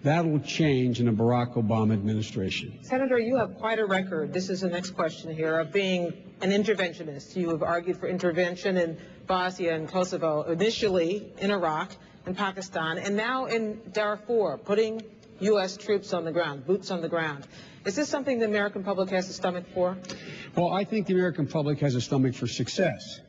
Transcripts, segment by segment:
That will change in a Barack Obama administration. Senator, you have quite a record. This is the next question here, of being an interventionist. You have argued for intervention in Bosnia and Kosovo, initially in Iraq and Pakistan, and now in Darfur, putting U.S. troops on the ground, boots on the ground. Is this something the American public has a stomach for? Well, I think the American public has a stomach for success.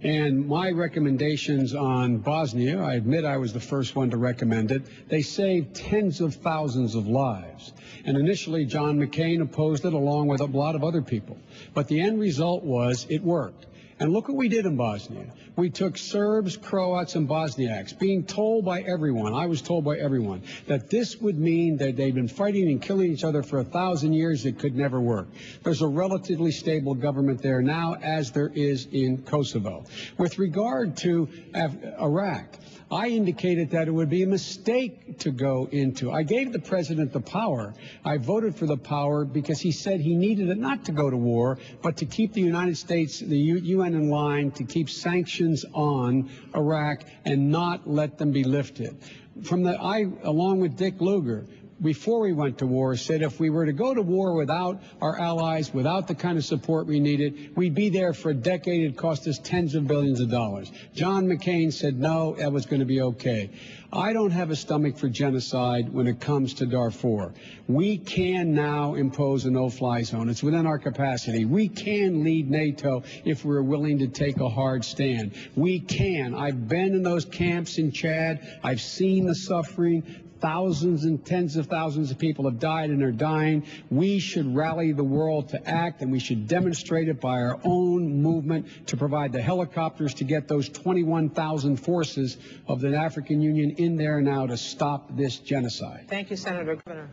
And my recommendations on Bosnia, I admit I was the first one to recommend it. They saved tens of thousands of lives. And initially, John McCain opposed it along with a lot of other people. But the end result was it worked. And look what we did in Bosnia. We took Serbs, Croats, and Bosniaks, being told by everyone, I was told by everyone, that this would mean that they'd been fighting and killing each other for 1,000 years. It could never work. There's a relatively stable government there now, as there is in Kosovo. With regard to Iraq, I indicated that it would be a mistake to go into. I gave the president the power. I voted for the power because he said he needed it not to go to war, but to keep the United States, the UN in line, to keep sanctions on Iraq and not let them be lifted. I, along with Dick Lugar, before we went to war, said if we were to go to war without our allies, without the kind of support we needed, we'd be there for a decade. It'd cost us tens of billions of dollars. John McCain said no, that was going to be okay. I don't have a stomach for genocide when it comes to Darfur. We can now impose a no-fly zone. It's within our capacity. We can lead NATO if we're willing to take a hard stand. We can. I've been in those camps in Chad. I've seen the suffering. Thousands and tens of thousands of people have died and are dying. We should rally the world to act, and we should demonstrate it by our own movement to provide the helicopters to get those 21,000 forces of the African Union in there now to stop this genocide. Thank you, Senator. Governor.